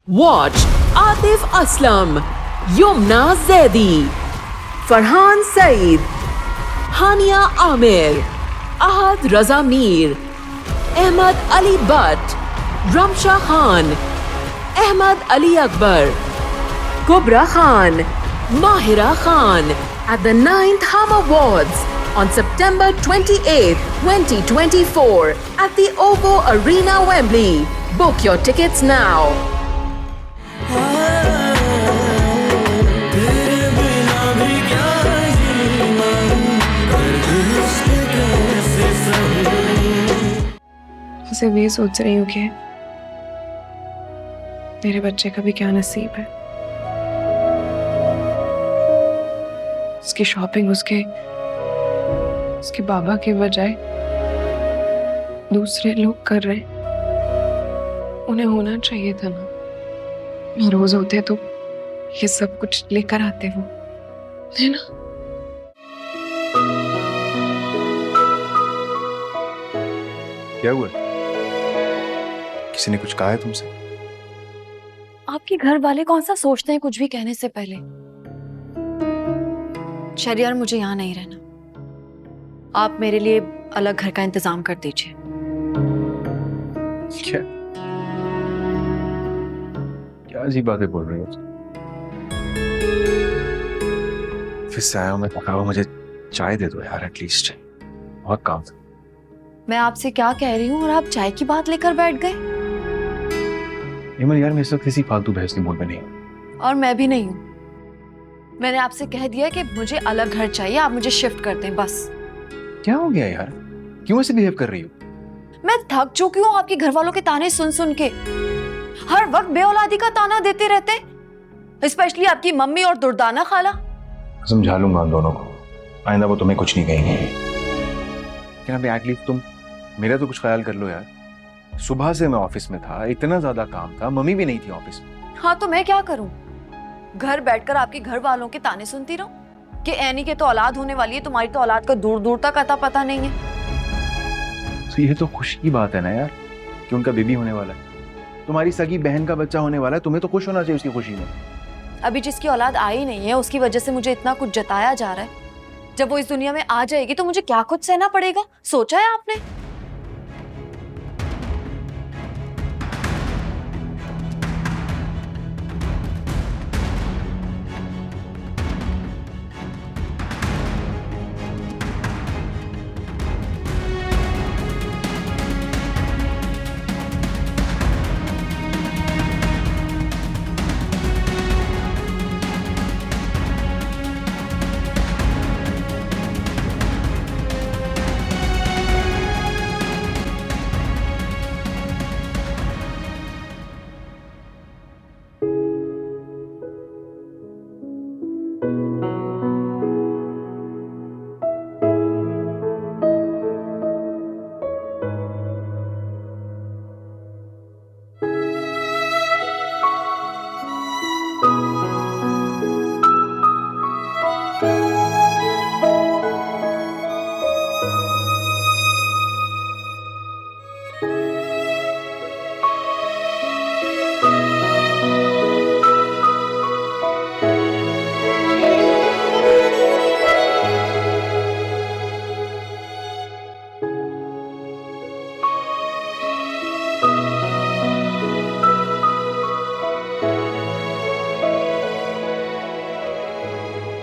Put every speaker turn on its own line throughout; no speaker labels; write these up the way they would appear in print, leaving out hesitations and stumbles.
Watch Atif Aslam, Yumna Zaidi, Farhan Saeed, Hania Amir, Ahad Raza Mir, Ahmad Ali Butt, Ramsha Khan, Ahmad Ali Akbar, Kubra Khan, Mahira Khan at the 9th Hum Awards on September 28, 2024 at the OVO Arena, Wembley. Book your tickets now.
सिर्फ ये सोच रही हूँ कि मेरे बच्चे का भी क्या नसीब है। उसकी शॉपिंग उसके बाबा के बजाय दूसरे लोग कर रहे। उन्हें होना चाहिए था ना, रोज होते तो ये सब कुछ लेकर आते वो, है ना।
क्या हुआ? किसी ने कुछ कहा है तुमसे?
आपके घर वाले कौन सा सोचते हैं कुछ भी कहने से पहले। शरियार, मुझे यहाँ नहीं रहना। आप मेरे लिए अलग घर का इंतजाम कर दीजिए।
क्या क्या अजीब बातें बोल रही हो? फिर से आया हूं मैं, थका हुआ, मुझे चाय दे दो यार एटलीस्ट, बहुत काम था।
मैं आपसे क्या कह रही हूँ और आप चाय की बात लेकर बैठ गए।
इमन यार, मैं इस वक्त किसी फालतू बहस के मूड में नहीं हूं।
और मैं भी नहीं हूँ। मैंने आपसे कह दिया कि मुझे अलग घर चाहिए, आप मुझे शिफ्ट कर दें बस।
क्या हो गया यार, क्यों ऐसे बिहेव कर रही हो?
मैं थक चुकी हूँ आपके घर वालों के ताने सुन सुन के। हर वक्त बेऔलादी का ताना देते रहते, स्पेशली आपकी मम्मी और दुर्दाना खाला।
समझा लूंगा उन दोनों को, आइंदा वो तुम्हें कुछ नहीं कहेंगे। लेकिन अभी एटलीस्ट तुम मेरा तो कुछ ख्याल कर लो यार। सुबह से मैं ऑफिस में था, इतना ज्यादा काम था, मम्मी भी नहीं थी ऑफिस में।
हाँ तो मैं क्या करूं? घर बैठकर आपके घर वालों के ताने सुनती रहूं कि ऐनी के तो औलाद होने वाली है, तुम्हारी तो औलाद का दूर दूर तक अता पता नहीं है।
तो ये तो खुशी की बात है ना यार कि उनका बेबी होने वाला है, तुम्हारी सगी बहन का बच्चा होने वाला है। तुम्हें तो खुश होना चाहिए उसकी खुशी में।
अभी जिसकी औलाद आई नहीं है उसकी वजह से मुझे इतना कुछ जताया जा रहा है। जब वो इस दुनिया में आ जाएगी तो मुझे क्या कुछ सहना पड़ेगा, सोचा है आपने?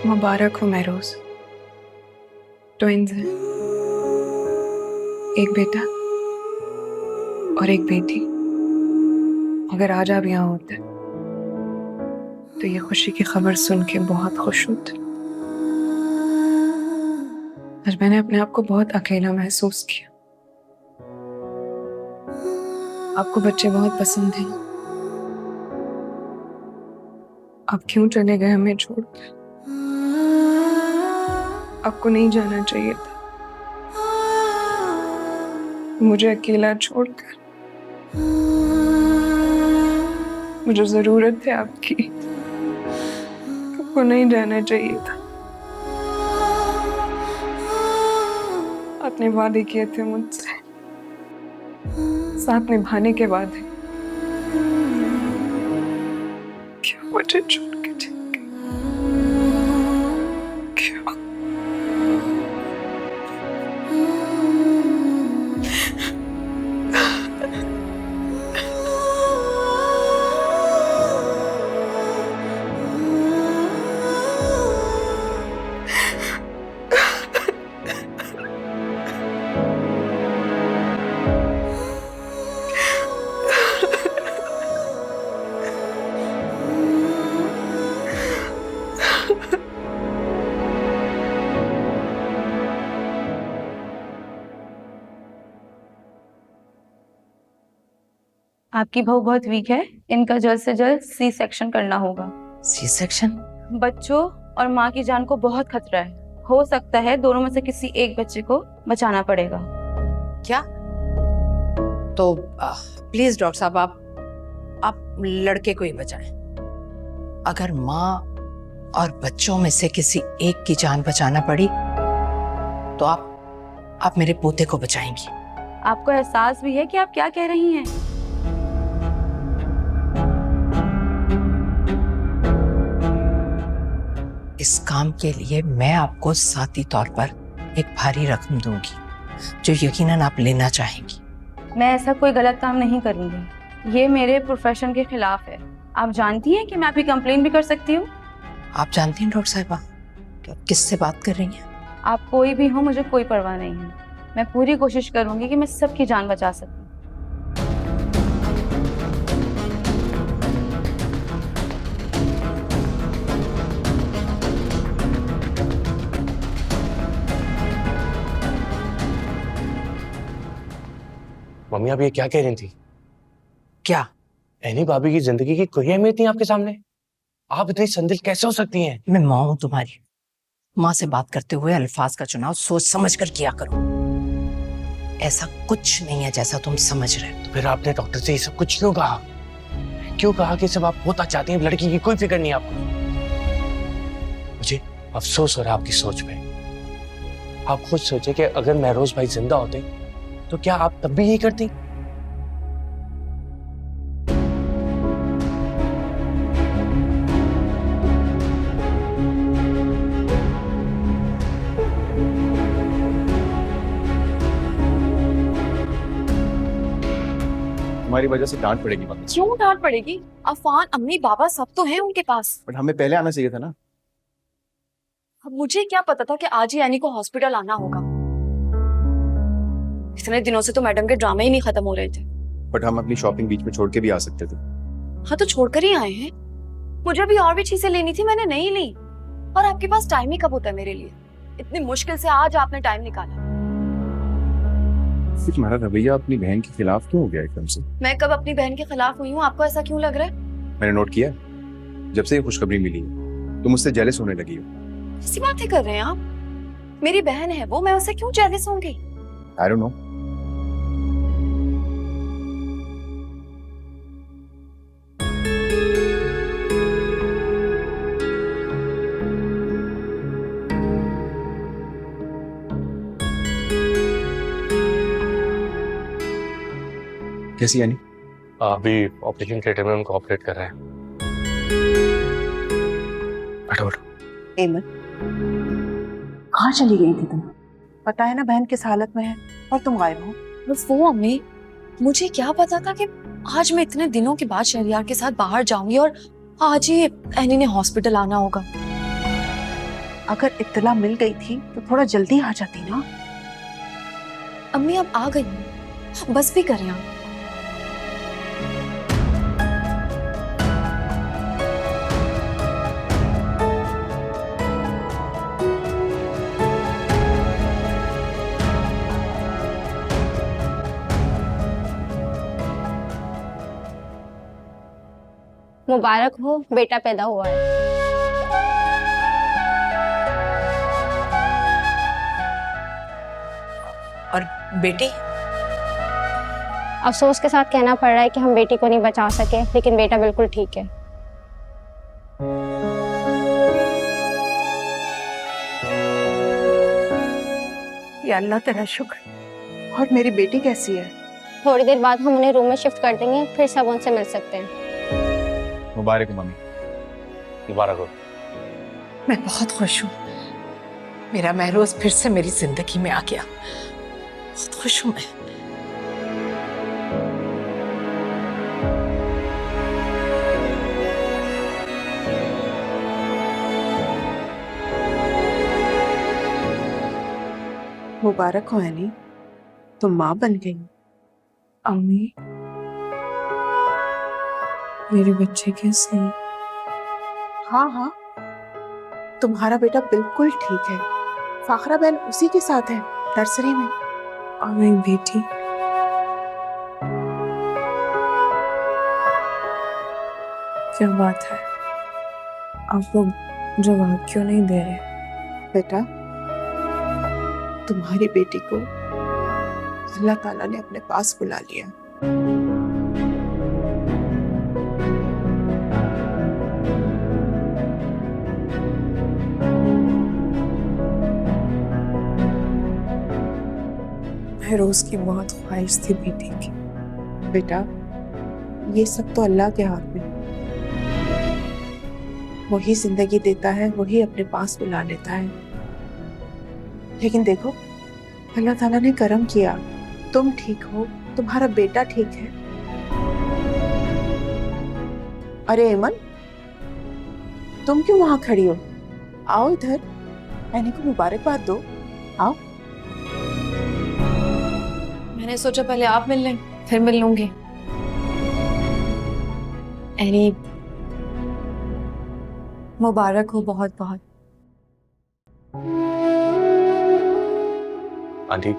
मुबारक हो महरोज। ट्विंस हैं, एक बेटा और एक बेटी। अगर आज आप यहाँ होते तो ये खुशी की खबर सुन के बहुत खुश होते। आज मैंने अपने आप को बहुत अकेला महसूस किया। आपको बच्चे बहुत पसंद हैं। आप क्यों चले गए हमें छोड़कर? आपको नहीं जाना चाहिए था, मुझे अकेला छोड़कर। मुझे जरूरत है आपकी, आपको नहीं जाना चाहिए था। आपने वादे किए थे मुझसे, साथ निभाने के वादे। क्या मुझे छोड़ के चली गई? क्या?
आपकी बहू बहुत वीक है, इनका जल्द से जल्द सी सेक्शन करना होगा।
C section?
बच्चों और माँ की जान को बहुत खतरा है, हो सकता है दोनों में से किसी एक बच्चे को बचाना पड़ेगा।
क्या? तो प्लीज डॉक्टर साहब आप लड़के को ही बचाएं। अगर माँ और बच्चों में से किसी एक की जान बचाना पड़ी तो आप मेरे पोते को बचाएंगी।
आपको एहसास भी है कि आप क्या कह रही हैं?
इस काम के लिए मैं आपको साथी तौर पर एक भारी रकम दूंगी जो यकीनन आप लेना चाहेंगी।
मैं ऐसा कोई गलत काम नहीं करूंगी, ये मेरे प्रोफेशन के खिलाफ है। आप जानती हैं कि मैं आपकी कंप्लेन भी कर सकती हूँ।
आप जानती हैं डॉक्टर साहिबा कि आप किससे बात कर रही हैं?
आप कोई भी हो, मुझे कोई परवाह नहीं है। मैं पूरी कोशिश करूंगी कि मैं सबकी जान बचा सकूं।
मम्मी आप ये क्या कह रही थी?
क्या?
एनी भाभी की जिंदगी की कोई अहमियत नहीं आपके सामने? आप इतनी संदिल कैसे हो सकती हैं?
मैं माँ हूं तुम्हारी। माँ से बात करते हुए अल्फाज का चुनाव सोच समझ कर किया करो। ऐसा कुछ नहीं है जैसा तुम समझ रहे हो।
तो फिर आपने डॉक्टर से ये सब कुछ क्यों कहा? क्यों कहा कि सब आप होता चाहती हैं, लड़की की कोई फिक्र नहीं है आपको? मुझे अफसोस हो रहा है आपकी सोच पे। आप खुद सोचे कि अगर महरोज भाई जिंदा होते तो क्या आप तब भी यही करती?
हमारी वजह से डांट पड़ेगी मम्मी।
क्यों डांट पड़ेगी? अफान अम्मी पापा सब तो हैं उनके पास।
बट हमें पहले आना चाहिए था ना।
अब मुझे क्या पता था कि आज ही यानी को हॉस्पिटल आना होगा। इतने दिनों से तो मैडम के ड्रामे ही नहीं खत्म हो रहे थे।
बट हम अपनी शॉपिंग बीच में छोड़ के भी आ सकते थे।
हाँ तो छोड़कर ही आए हैं। मुझे भी और भी चीजें लेनी थी, मैंने नहीं ली। और आपके पास टाइम ही कब होता है मेरे लिए? इतनी मुश्किल से आज आपने टाइम निकाला।
तुम्हारा रवैया अपनी बहन के खिलाफ क्यों हो गया एकदम से?
मैं कब अपनी बहन के खिलाफ हुई हूँ? आपको ऐसा क्यों लग रहा है?
मैंने नोट किया जब से ये खुशखबरी मिली है तुम मुझसे जेलस होने लगी हो।
ऐसी बातें कर रहे हैं आप? मेरी बहन है वो, मैं उससे क्यों जेलस होंगी?
I don't know. कैसी यानी?
अभी ऑपरेशन थिएटर में उनको ऑपरेट कर रहे हैं। बैठो बैठो।
एमन, कहाँ चली गई थी तुम? पता है ना बहन किस हालत में है और तुम गायब हो।
बस वो अम्मी, मुझे क्या पता था कि आज मैं इतने दिनों के बाद शहरियार के साथ बाहर जाऊंगी और आज ही एनी ने हॉस्पिटल आना होगा।
अगर इत्तला मिल गई थी तो थोड़ा जल्दी आ जाती ना।
अम्मी अब आ गई, बस भी करें आप।
मुबारक हो, बेटा पैदा हुआ है।
और बेटी?
अफसोस के साथ कहना पड़ रहा है कि हम बेटी को नहीं बचा सके, लेकिन बेटा बिल्कुल ठीक है।
या अल्लाह तेरा शुक्र। और मेरी बेटी कैसी है?
थोड़ी देर बाद हम उन्हें रूम में शिफ्ट कर देंगे, फिर सब उनसे मिल सकते हैं।
मुबारक हो मम्मी,
मुबारक हो।
मैं बहुत खुश हूँ, मेरा महरोज फिर से मेरी जिंदगी में आ गया। बहुत खुश हूँ मैं।
मुबारक हो एनी, तुम माँ बन गई।
अम्मी, मेरे बच्चे कैसे हैं?
हाँ हाँ, तुम्हारा बेटा बिल्कुल ठीक है। फाखरा बहन उसी के साथ है नर्सरी में।
और मेरी बेटी? क्या बात है, आप लोग जवाब क्यों नहीं दे रहे?
बेटा, तुम्हारी बेटी को अल्लाह ताला ने अपने पास बुला लिया।
महरोज की बहुत ख्वाहिश थी बेटी की।
बेटा, ये सब तो अल्लाह के हाथ में। वही जिंदगी देता है, वही अपने पास बुला लेता है। लेकिन देखो, अल्लाह ताला ने करम किया, तुम ठीक हो, तुम्हारा बेटा ठीक है। अरे एमन, तुम क्यों वहां खड़ी हो? आओ इधर, एनी को मुबारकबाद दो। आओ।
मैंने सोचा पहले आप मिल लें, फिर मिल लूंगी। एनी, मुबारक हो बहुत बहुत।
आंटी,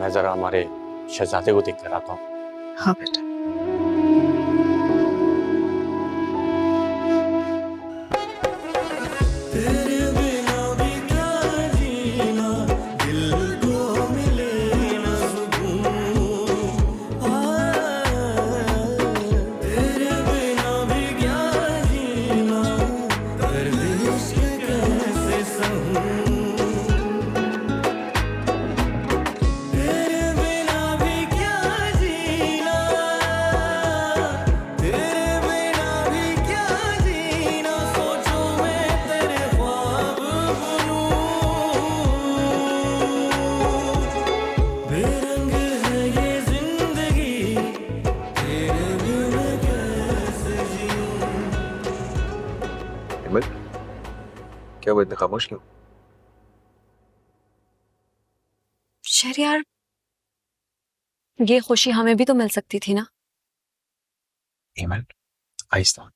मैं जरा हमारे शहजादे को देख कर आता हूँ।
हाँ बेटा।
क्या वो इतने खामोश क्यों?
शहरयार, ये खुशी हमें भी तो मिल सकती थी ना।
ईमन, आहिस्ता।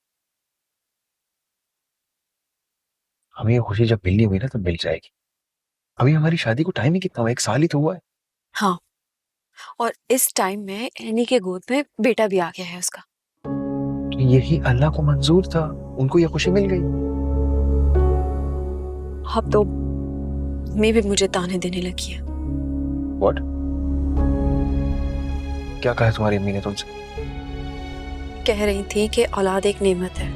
हमें ये खुशी जब मिलनी हुई ना तब मिल जाएगी। अभी हमारी शादी को टाइम ही कितना हुआ, 1 साल ही तो हुआ है।
हाँ, और इस टाइम में एनी के गोद में बेटा भी आ गया है उसका।
तो यही अल्लाह को मंजूर था, उनको ये खुशी मिल गई।
अब तो मैं भी मुझे ताने देने लगी है।
What? क्या कहा तुम्हारी अम्मी ने तुमसे?
कह रही थी कि औलाद एक नेमत है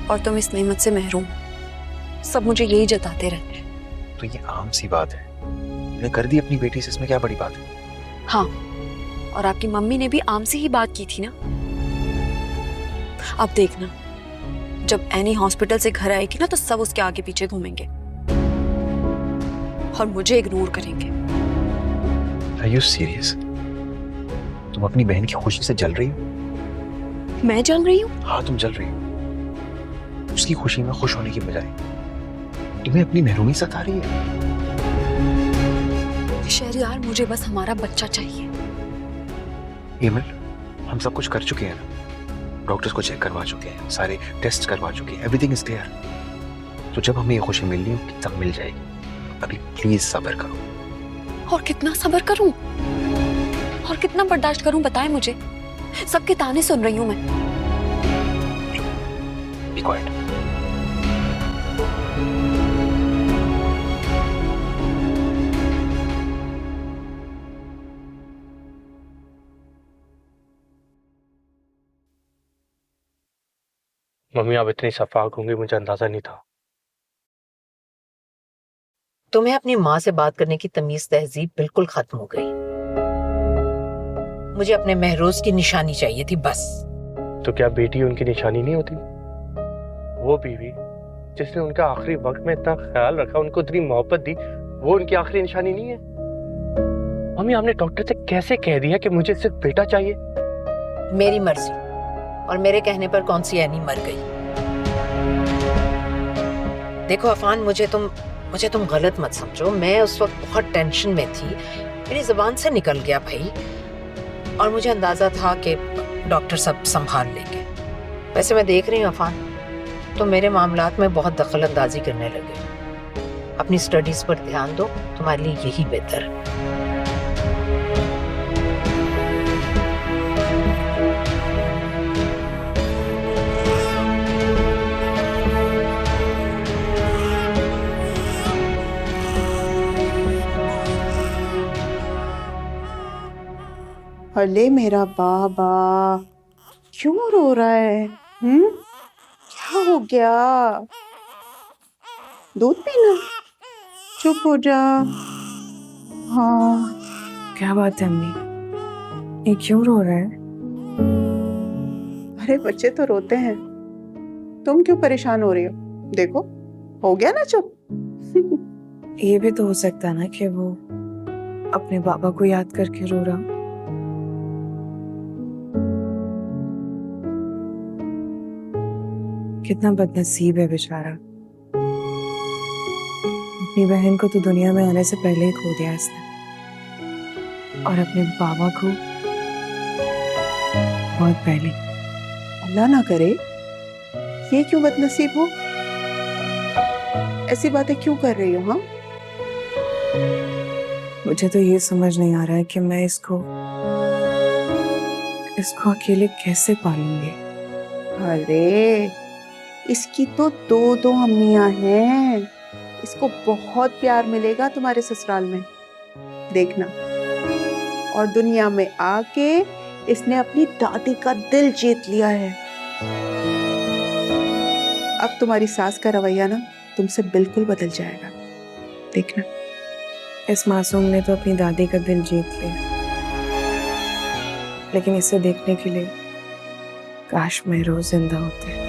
और तुम इस नेमत से महरूम हो। सब मुझे यही जताते रहते हैं।
तो ये आम सी बात है, मैंने कर दी अपनी बेटी से, इसमें क्या बड़ी बात है?
हाँ, और आपकी मम्मी ने भी आम सी ही बात की थी ना। अब देखना, जब एनी हॉस्पिटल से घर आएगी ना तो सब उसके आगे पीछे घूमेंगे और मुझे इग्नोर करेंगे।
Are you serious? तुम अपनी बहन की खुशी से जल रही हो?
मैं जल रही हूँ?
हाँ, तुम जल रही हो। उसकी खुशी में खुश होने की बजाय तुम्हें अपनी महरूमी सता रही है।
शहरयार, मुझे बस हमारा बच्चा चाहिए।
ईमन, हम सब कुछ कर चुके हैं ना, डॉक्टर्स को चेक करवा चुके हैं, सारे टेस्ट करवा चुके हैं, एवरीथिंग इज क्लियर। तो जब हमें ये खुशी मिलनी होगी तब मिल जाएगी। अभी प्लीज सब्र करो।
और कितना सब्र करूं और कितना बर्दाश्त करूं, बताएं मुझे। सबके ताने सुन रही हूं मैं।
Be quiet.
मम्मी, आप इतनी शफाक होंगी मुझे अंदाजा नहीं था।
तुम्हें अपनी माँ से बात करने की तमीज तहजीब बिल्कुल खत्म हो गई। मुझे अपने महरोज की निशानी चाहिए थी बस।
तो क्या बेटी उनकी निशानी नहीं होती? वो बीवी जिसने उनका आखिरी वक्त में इतना ख्याल रखा, उनको इतनी मोहब्बत दी, वो उनकी आखिरी निशानी नहीं है? मम्मी, आपने डॉक्टर से कैसे कह दिया कि मुझे सिर्फ बेटा चाहिए?
मेरी मर्जी, और मेरे कहने पर कौन सी एनी मर गई। देखो अफान, मुझे तुम गलत मत समझो। मैं उस वक्त बहुत टेंशन में थी, मेरी जुबान से निकल गया भाई, और मुझे अंदाजा था कि डॉक्टर सब संभाल लेंगे। वैसे मैं देख रही हूँ अफान, तुम मेरे मामलात में बहुत दखल अंदाजी करने लगे। अपनी स्टडीज पर ध्यान दो, तुम्हारे लिए यही बेहतर है।
अरे मेरा बाबा, क्यों रो रहा है? क्या हो गया? दूध पीना? चुप हो जा। हाँ,
क्या बात है अम्मी, ये क्यों रो रहा है?
अरे बच्चे तो रोते हैं, तुम क्यों परेशान हो रही हो? देखो, हो गया ना चुप।
ये भी तो हो सकता है ना कि वो अपने बाबा को याद करके रो रहा। कितना बदनसीब है बेचारा, अपनी बहन को तो दुनिया में आने से पहले ही खो दिया इसने, और अपने बाबा को बहुत पहले।
अल्लाह ना करे ये क्यों बदनसीब हो? ऐसी बातें क्यों कर रही हो? हाँ,
मुझे तो ये समझ नहीं आ रहा है कि मैं इसको अकेले कैसे पालूंगी।
अरे इसकी तो दो अम्मियां हैं, इसको बहुत प्यार मिलेगा तुम्हारे ससुराल में, देखना। और दुनिया में आके इसने अपनी दादी का दिल जीत लिया है। अब तुम्हारी सास का रवैया ना तुमसे बिल्कुल बदल जाएगा, देखना।
इस मासूम ने तो अपनी दादी का दिल जीत लिया, लेकिन इसे देखने के लिए काश मैं रोज जिंदा होती।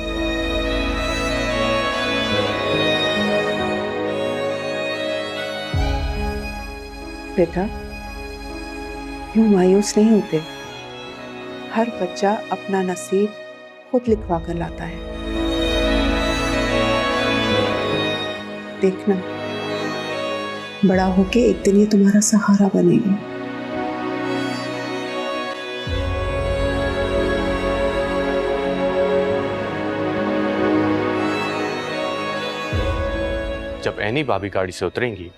बेटा, यूं मायूस नहीं होते। हर बच्चा अपना नसीब खुद लिखवा कर लाता है, देखना। बड़ा होके एक दिन ये तुम्हारा सहारा बनेगी।
जब एनी भाभी गाड़ी से उतरेंगी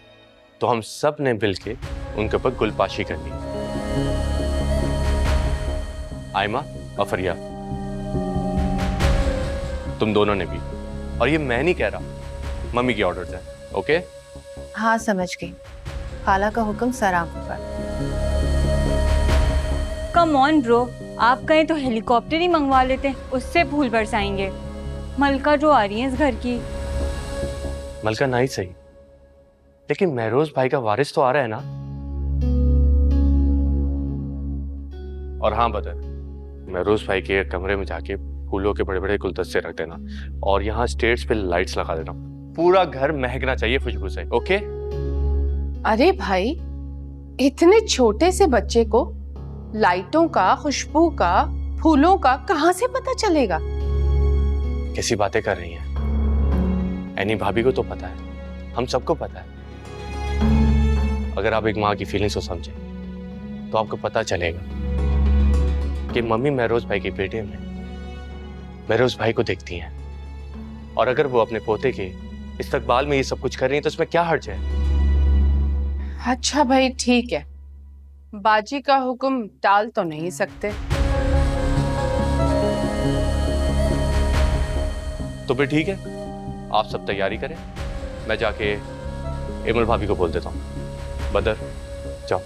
तो हम सब ने मिलके उनके ऊपर गुलपाशी करनी। आयमा और फरिया, तुम दोनों ने भी। और ये मैं नहीं कह रहा, मम्मी की ऑर्डर्स है। ओके?
हाँ समझ गई, खाला का हुक्म सर आंखों पर।
कम ऑन ब्रो, आप कहें तो हेलीकॉप्टर ही मंगवा लेते, उससे फूल बरसाएंगे। मलका जो आ रही है इस घर की।
मलका नहीं सही, लेकिन महरोज भाई का वारिस तो आ रहा है ना। और हाँ बदर, महरोज भाई के कमरे में जाके फूलों के बड़े बड़े गुलदस्ते रख देना, और यहाँ स्टेट्स पे लाइट्स लगा देना। पूरा घर महकना चाहिए खुशबू से। ओके?
अरे भाई, इतने छोटे से बच्चे को लाइटों का, खुशबू का, फूलों का कहाँ से पता चलेगा?
कैसी बातें कर रही हैं? एनी भाभी को तो पता है, हम सबको पता है। अगर आप एक माँ की फीलिंग्स को समझे तो आपको पता चलेगा कि मम्मी महरोज भाई के बेटे में महरोज भाई को देखती हैं, और अगर वो अपने पोते के इस्तकबाल में ये सब कुछ कर रही है तो इसमें क्या हर्ज है?
अच्छा भाई ठीक है, बाजी का हुक्म टाल तो नहीं सकते।
तो फिर ठीक है, आप सब तैयारी करें, मैं जाके इमल भाभी को बोल देता हूँ। बदर जाओ।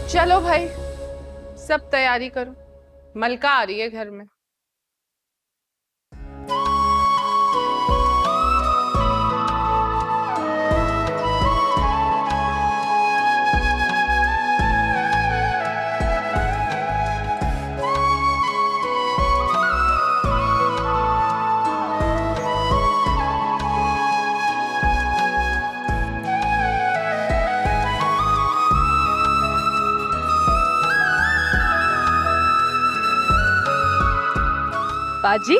चलो भाई, सब तैयारी करो, मलका आ रही है घर में। बाजी।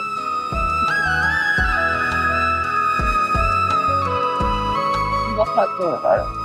बहुत बहुत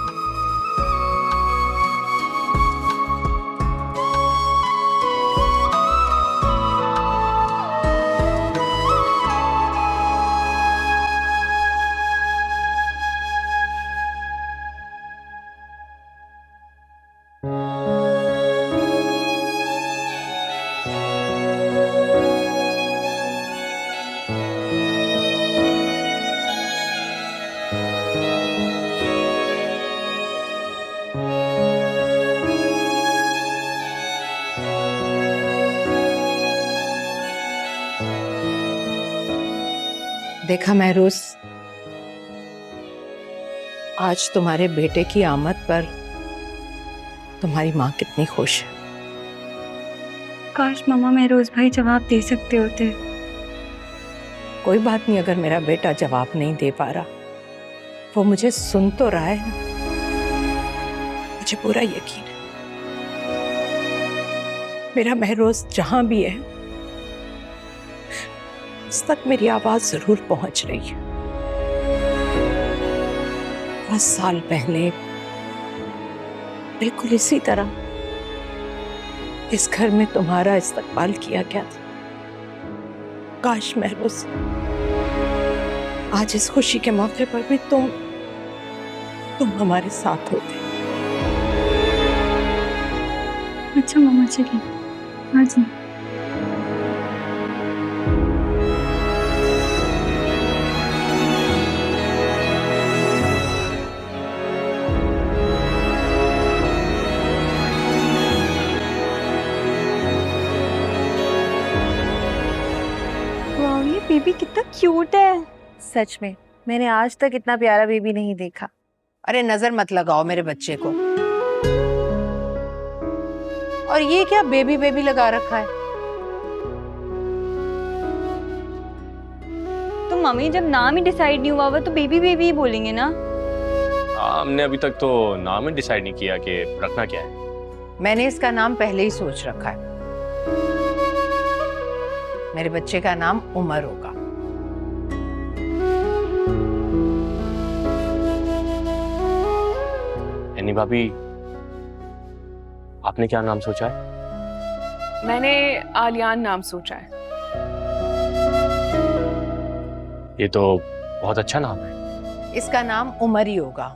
देखा महरूस, आज तुम्हारे बेटे की आमद पर तुम्हारी माँ कितनी खुश है।
काश मामा महरोज भाई जवाब दे सकते होते।
कोई बात नहीं, अगर मेरा बेटा जवाब नहीं दे पा रहा, वो मुझे सुन तो रहा है ना। मुझे पूरा यकीन है मेरा महरोज जहां भी है, उस तक मेरी आवाज जरूर पहुंच रही है। 10 साल पहले बिल्कुल इसी तरह इस घर में तुम्हारा इस्तकबाल किया गया था। काश महरोज आज इस खुशी के मौके पर भी तुम हमारे साथ होते।
अच्छा मामा चलिए, हाँ जी। वाह, ये बेबी कितना क्यूट है।
सच में मैंने आज तक इतना प्यारा बेबी नहीं देखा।
अरे नजर मत लगाओ मेरे बच्चे को। और ये क्या बेबी बेबी लगा रखा है?
तो मम्मी जब नाम ही डिसाइड नहीं हुआ तो बेबी बेबी ही बोलेंगे ना।
हमने अभी तक तो नाम ही डिसाइड नहीं किया कि रखना क्या है।
मैंने इसका नाम पहले ही सोच रखा है। मेरे बच्चे का नाम उमर होगा।
एनी भाभी, आपने क्या नाम सोचा है?
मैंने आलियान नाम सोचा है।
ये तो बहुत अच्छा नाम है।
इसका नाम उमर ही होगा।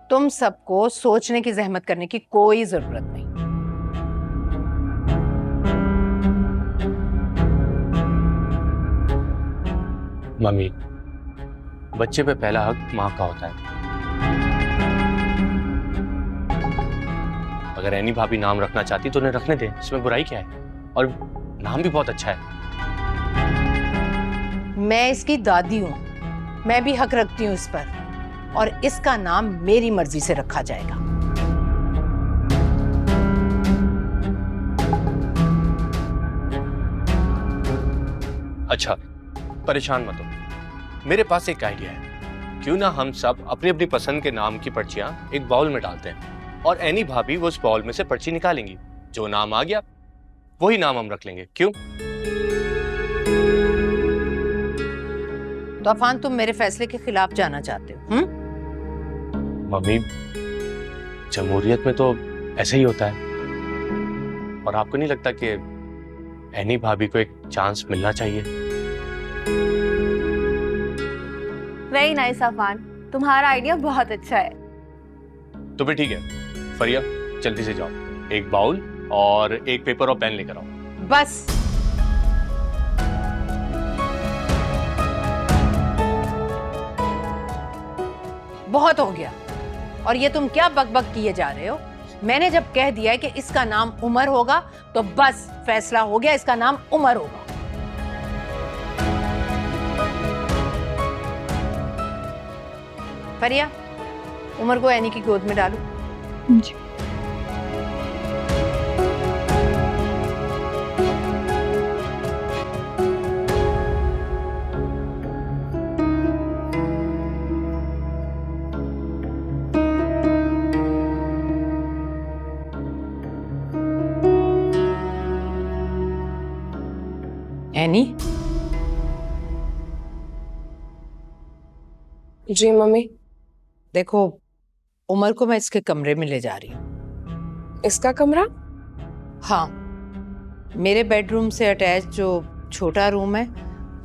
तुम सबको सोचने की जहमत करने की कोई जरूरत नहीं।
मम्मी, बच्चे पे पहला हक माँ का होता है। अगर एनी भाभी नाम रखना चाहती तो उन्हें रखने दे, इसमें बुराई क्या है? और नाम भी बहुत अच्छा है।
मैं इसकी दादी हूं, मैं भी हक रखती हूं इस पर, और इसका नाम मेरी मर्जी से रखा जाएगा।
अच्छा, परेशान मत हो, मेरे पास एक आइडिया है। क्यों ना हम सब अपनी अपनी पसंद के नाम की पर्चियां एक बाउल में डालते हैं और एनी भाभी वो उस बाउल में से पर्ची निकालेंगी। जो नाम आ गया वही नाम हम रख लेंगे। क्यों?
तो अफान, तुम मेरे फैसले के खिलाफ जाना चाहते हो?
मम्मी, जमहूरियत में तो ऐसे ही होता है। और आपको नहीं लगता कि एनी भाभी को एक चांस मिलना चाहिए?
वेरी नाइस अफान, तुम्हारा आइडिया बहुत अच्छा है।
तो फिर ठीक है, फरिया जल्दी से जाओ, एक बाउल और एक पेपर और पेन लेकर आओ।
बस बहुत हो गया। और ये तुम क्या बकबक किए जा रहे हो? मैंने जब कह दिया है कि इसका नाम उमर होगा तो बस फैसला हो गया, इसका नाम उमर होगा। फरिया, उमर को एनी की गोद में डालो।
जी।
एनी,
जी मम्मी।
देखो, उमर को मैं इसके कमरे में ले जा रही हूँ।
इसका कमरा?
हाँ, मेरे बेडरूम से अटैच जो छोटा रूम है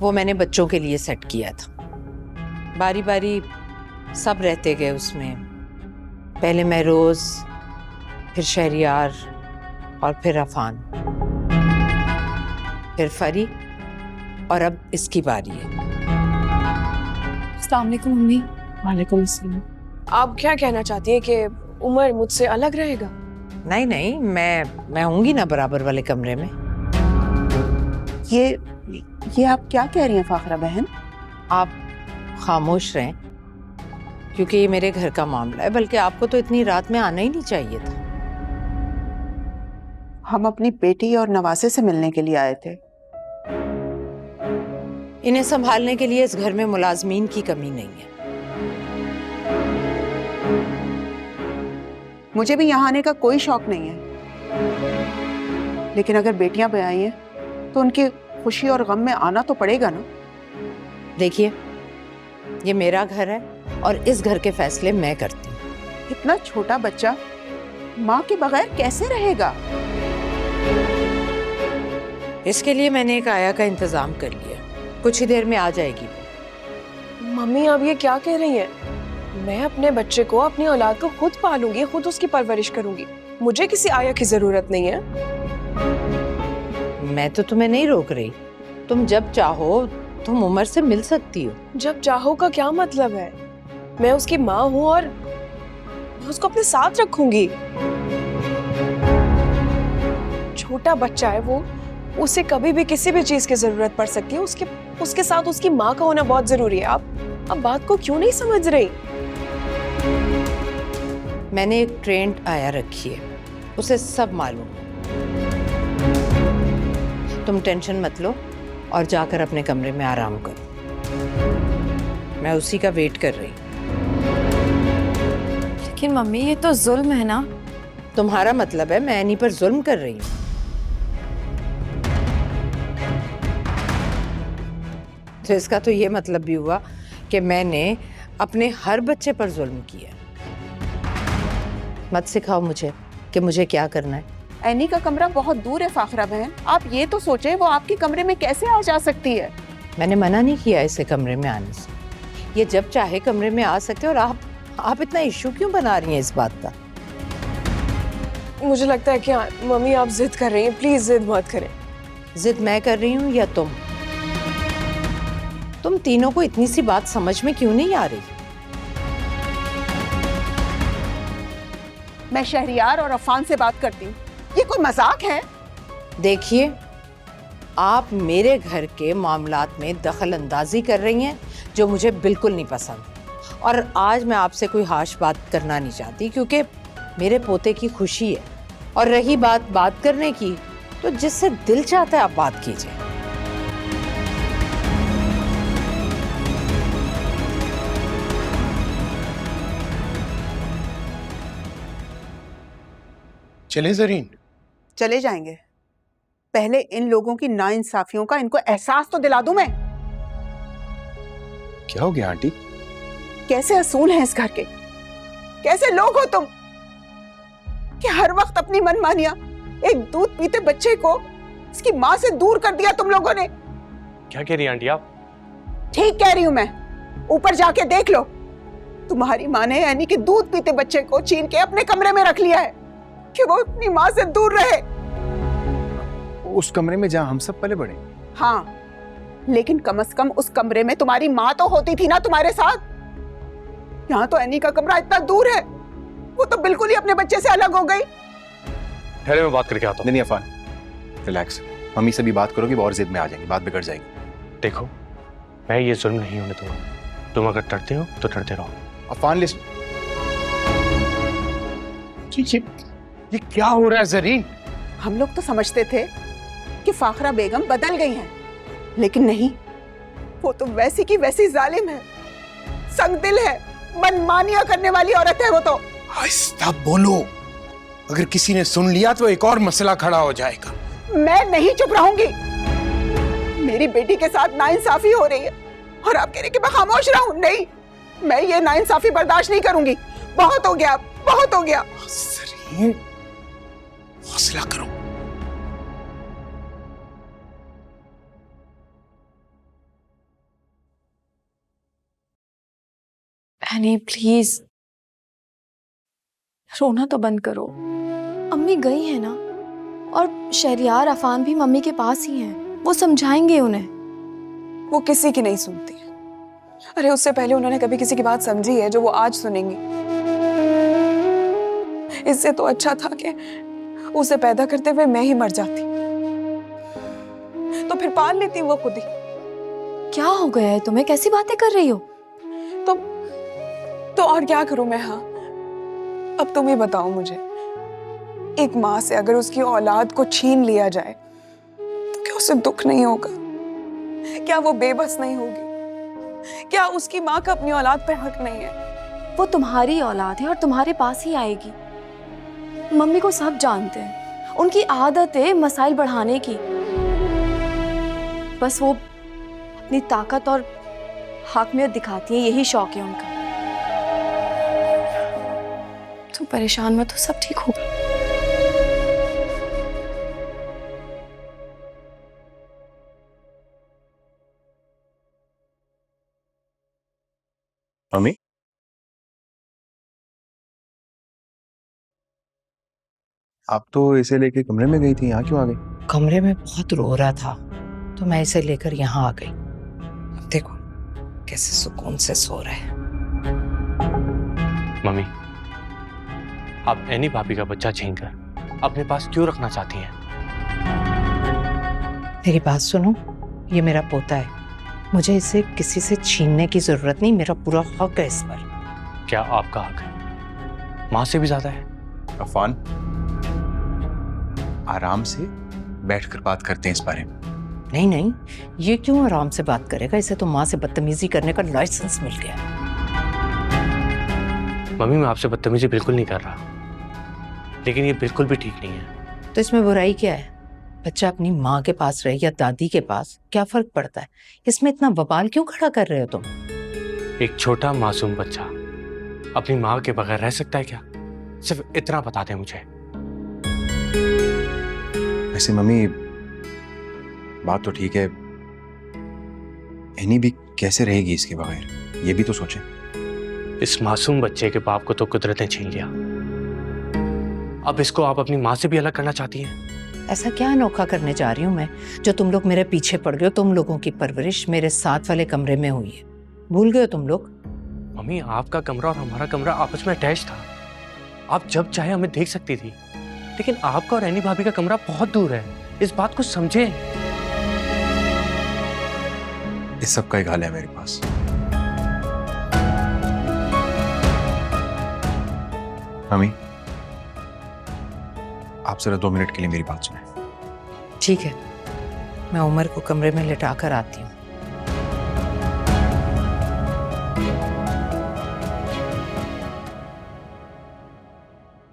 वो मैंने बच्चों के लिए सेट किया था। बारी बारी सब रहते गए उसमें। पहले मैं रोज, फिर शहरियार और फिर अफान, फिर फरी और अब इसकी बारी है।
अस्सलाम वालेकुम मम्मी।
वालेकुम अस्सलाम। आप क्या कहना चाहती हैं कि उमर मुझसे अलग रहेगा?
नहीं नहीं, मैं होंगी ना बराबर वाले कमरे में।
ये आप क्या कह रही हैं फाखरा बहन?
आप खामोश रहें, क्योंकि ये मेरे घर का मामला है। बल्कि आपको तो इतनी रात में आना ही नहीं चाहिए था।
हम अपनी बेटी और नवासे से मिलने के लिए आए थे।
इन्हें संभालने के लिए इस घर में मुलाजमीन की कमी नहीं है।
मुझे भी यहाँ आने का कोई शौक नहीं है, लेकिन अगर बेटियां भी आई हैं तो उनकी खुशी और गम में आना तो पड़ेगा ना।
देखिए, ये मेरा घर है और इस घर के फैसले मैं करती हूँ।
इतना छोटा बच्चा माँ के बगैर कैसे रहेगा?
इसके लिए मैंने एक आया का इंतजाम कर लिया, कुछ ही देर में आ जाएगी।
मम्मी आप ये क्या कह रही हैं? मैं अपने बच्चे को, अपनी औलाद को खुद पालूंगी, खुद उसकी परवरिश करूंगी। मुझे किसी आया की जरूरत नहीं है।
मैं तो तुम्हें नहीं रोक रही। तुम जब चाहो तुम उमर से मिल सकती हो।
जब चाहो का क्या मतलब है? मैं उसकी माँ हूँ और मैं उसको अपने साथ रखूंगी। छोटा बच्चा है वो, उसे कभी भी किसी भी चीज की जरूरत पड़ सकती है। उसके साथ उसकी माँ का होना बहुत जरूरी है। आप बात को क्यों नहीं समझ रही?
मैंने एक ट्रेंड आया रखी है, उसे सब मालूम है। तुम टेंशन मत लो और जाकर अपने कमरे में आराम करो। मैं उसी का वेट कर रही हूँ।
लेकिन मम्मी ये तो जुल्म है ना।
तुम्हारा मतलब है मैं एनी पर जुल्म कर रही हूँ? तो इसका तो ये मतलब भी हुआ कि मैंने अपने हर बच्चे पर जुल्म किया। मत सिखाओ मुझे कि मुझे क्या करना है।
एनी का कमरा बहुत दूर है फाखरा बहन। आप ये तो सोचें वो आपके कमरे में कैसे आ जा सकती है?
मैंने मना नहीं किया इसे कमरे में आने से। ये जब चाहे कमरे में आ सकते। और आप इतना इशू क्यों बना रही हैं इस बात का?
मुझे लगता है कि मम्मी आप जिद कर रही हैं। प्लीज जिद मत करें।
जिद मैं कर रही हूँ या तुम? तुम तीनों को इतनी सी बात समझ में क्यों नहीं आ रही?
मैं शहरियार और अफान से बात करती हूँ। ये कोई मजाक है?
देखिए, आप मेरे घर के मामलात में दखल अंदाजी कर रही हैं जो मुझे बिल्कुल नहीं पसंद। और आज मैं आपसे कोई हाश बात करना नहीं चाहती, क्योंकि मेरे पोते की खुशी है। और रही बात करने की, तो जिससे दिल चाहता है आप बात कीजिए।
चले ज़रीन?
चले जाएंगे। पहले इन लोगों की नाइंसाफियों का इनको एहसास तो दिला दूं मैं।
क्या हो गया आंटी?
कैसे असूल हैं इस घर के? कैसे लोग हो तुम कि हर वक्त अपनी मनमानियां एक दूध पीते बच्चे को इसकी माँ से दूर कर दिया तुम लोगों ने।
क्या कह रही हैं आंटी आप?
ठीक कह रही हूं मैं। ऊपर जाके देख लो, तुम्हारी माँ ने यानी कि दूध पीते बच्चे को छीन के अपने कमरे में रख लिया है कि वो अपनी माँ से दूर रहे।
उस कमरे में जहां हम सब पले बड़े।
हाँ, लेकिन कम से कम उस कमरे में तुम्हारी माँ तो होती थी ना तुम्हारे साथ। यहाँ तो एनी का कमरा इतना दूर है, वो तो बिल्कुल ही अपने बच्चे से अलग हो गई।
ठहरे, मैं बात करके आता हूँ।
नहीं अफान, रिलैक्स। मम्मी से भी बात करोगी वो और जिद में आ जाएंगी, बात बिगड़ जाएगी।
देखो, मैं ये जुल्म नहीं होने दूंगा। तुम अगर डरते हो तो डरते रहो।
अफान लिस्ट।
ये क्या हो रहा है ज़रीन?
हम लोग तो समझते थे कि फाखरा बेगम बदल गई हैं, लेकिन नहीं, वो तो वैसी की वैसी जालिम है, संगदिल है, मनमानियां करने वाली औरत है वो तो।
आहिस्ता बोलो, अगर किसी ने सुन लिया तो एक और मसला खड़ा हो जाएगा।
मैं नहीं चुप रहूंगी। मेरी बेटी के साथ नाइंसाफी हो रही है और आप कह रहे कि मैं खामोश रहूं? नहीं, मैं ये नाइंसाफी बर्दाश्त नहीं करूंगी। बहुत हो गया, बहुत हो गया।
सरीन, हौसला करो।
बहनी प्लीज रोना तो बंद करो। अम्मी गई है ना, और शहरियार अफान भी मम्मी के पास ही हैं, वो समझाएंगे उन्हें।
वो किसी की नहीं सुनती। अरे उससे पहले उन्होंने कभी किसी की बात समझी है जो वो आज सुनेंगी? इससे तो अच्छा था कि उसे पैदा करते हुए मैं ही मर जाती, तो फिर पाल लेती वो खुद ही।
क्या हो गया है तुम्हें, कैसी बातें कर रही हो?
तो और क्या करूं मैं? हाँ, अब तुम ही बताओ मुझे, एक माँ से अगर उसकी औलाद को छीन लिया जाए तो क्या उसे दुख नहीं होगा? क्या वो बेबस नहीं होगी? क्या उसकी माँ का अपनी औलाद पर हक नहीं है?
वो तुम्हारी औलाद है और तुम्हारे पास ही आएगी। मम्मी को सब जानते हैं, उनकी आदत है मसाइल बढ़ाने की। बस वो अपनी ताकत और हाकमियत दिखाती है, यही शौक है उनका। तुम परेशान मत हो, सब ठीक होगा।
मम्मी, आप तो इसे लेके कमरे में गई थी, यहाँ क्यों आ गई?
कमरे में बहुत रो रहा था तो मैं इसे लेकर यहाँ आ गई। अब देखो कैसे सुकून से सो रहा है।
मम्मी, आप एनी भाभी का बच्चा छीनकर अपने पास क्यों रखना चाहती हैं?
मेरी बात सुनो, ये मेरा पोता है, मुझे इसे किसी से छीनने की जरूरत नहीं, मेरा पूरा हक है इस पर।
क्या आपका हक है माँ से भी ज्यादा है?
अफान, आराम से बैठकर बात करते हैं इस बारे में।
नहीं नहीं, ये क्यों आराम से बात करेगा? इसे तो माँ से बदतमीजी करने का लाइसेंस मिल गया।
मम्मी, मैं आपसे बदतमीजी बिल्कुल नहीं कर रहा, लेकिन ये बिल्कुल भी ठीक नहीं है।
तो इसमें बुराई क्या है? बच्चा अपनी माँ के पास रहे या दादी के पास, क्या फर्क पड़ता है? इसमें इतना बवाल क्यों खड़ा कर रहे हो तुम?
एक छोटा मासूम बच्चा अपनी माँ के बगैर रह सकता है क्या? सिर्फ इतना बता दे मुझे।
वैसे मम्मी, बात तो ठीक है, एनी भी कैसे रहेगी इसके बगैर, ये भी तो सोचें।
इस मासूम बच्चे के बाप को तो कुदरत ने छीन लिया, अब इसको आप अपनी माँ से भी अलग करना चाहती हैं?
ऐसा क्या अनोखा करने जा रही हूँ मैं जो तुम लोग मेरे पीछे पड़ गए हो? तुम लोगों की परवरिश मेरे साथ वाले कमरे में हुई है, भूल गए हो तुम लोग?
मम्मी, आपका कमरा और हमारा कमरा आपस में अटैच था, आप जब चाहे हमें देख सकती थी, लेकिन आपका और एनी भाभी का कमरा बहुत दूर है, इस बात को समझे।
इस सब का एक हल है मेरे पास। मम्मी, आप जरा 2 मिनट के लिए मेरी बात सुनें।
ठीक है, मैं उमर को कमरे में लिटा कर आती हूँ।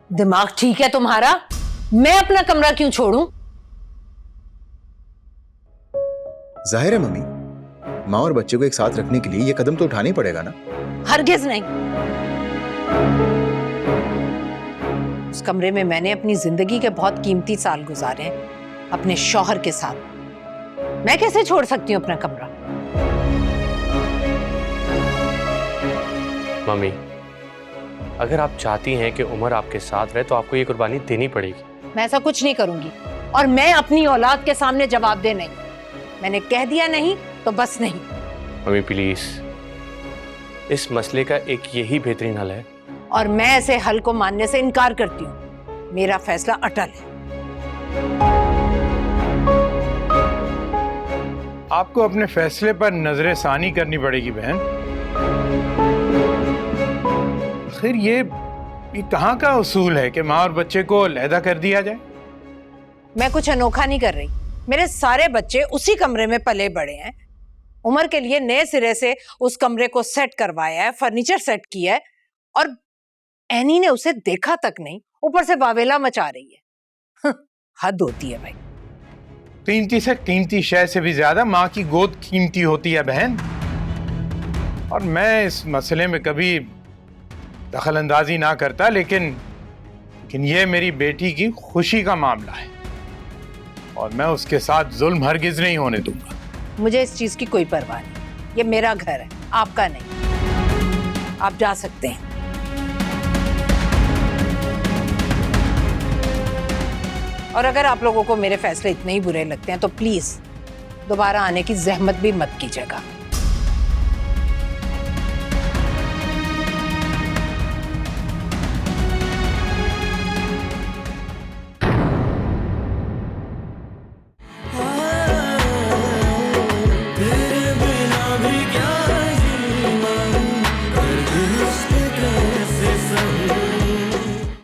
दिमाग ठीक है तुम्हारा? मैं अपना कमरा क्यों छोड़ूं?
जाहिर है मम्मी, माँ और बच्चे को एक साथ रखने के लिए ये कदम तो उठाना ही पड़ेगा ना।
हरगिज नहीं। उस कमरे में मैंने अपनी जिंदगी के बहुत कीमती साल गुजारे हैं अपने शौहर के साथ। मैं कैसे छोड़ सकती हूँ अपना कमरा?
मम्मी, अगर आप चाहती हैं कि उमर आपके साथ रहे तो आपको ये कुर्बानी देनी पड़ेगी।
मैं ऐसा कुछ नहीं करूंगी, और मैं अपनी औलाद के सामने जवाब दे नहीं। मैंने कह दिया नहीं तो बस नहीं।
मम्मी प्लीज, इस मसले का एक यही बेहतरीन हल है,
और मैं ऐसे हल को मानने से इनकार करती हूँ। मेरा फैसला अटल है।
आपको अपने फैसले पर नजरे सानी करनी पड़ेगी बहन। आखिर ये कहाँ का उसूल है कि माँ और बच्चे को अलहदा कर दिया जाए?
मैं कुछ अनोखा नहीं कर रही, मेरे सारे बच्चे उसी कमरे में पले बड़े हैं। उमर के लिए नए सिरे से उस कमरे को सेट करवाया है, फर्नीचर सेट किया है, और एनी ने उसे देखा तक नहीं, ऊपर से वावेला मचा रही है। हद होती है भाई।
कीमती से कीमती शय से भी ज्यादा माँ की गोद कीमती होती है बहन। और मैं इस मसले में कभी दखल अंदाजी ना करता, लेकिन ये मेरी बेटी की खुशी का मामला है और मैं उसके साथ जुल्म हरगिज नहीं होने दूंगा।
मुझे इस चीज की कोई परवाह नहीं, ये मेरा घर है, आपका नहीं। आप जा सकते हैं। और अगर आप लोगों को मेरे फैसले इतने ही बुरे लगते हैं तो प्लीज दोबारा आने की जहमत भी मत कीजिएगा।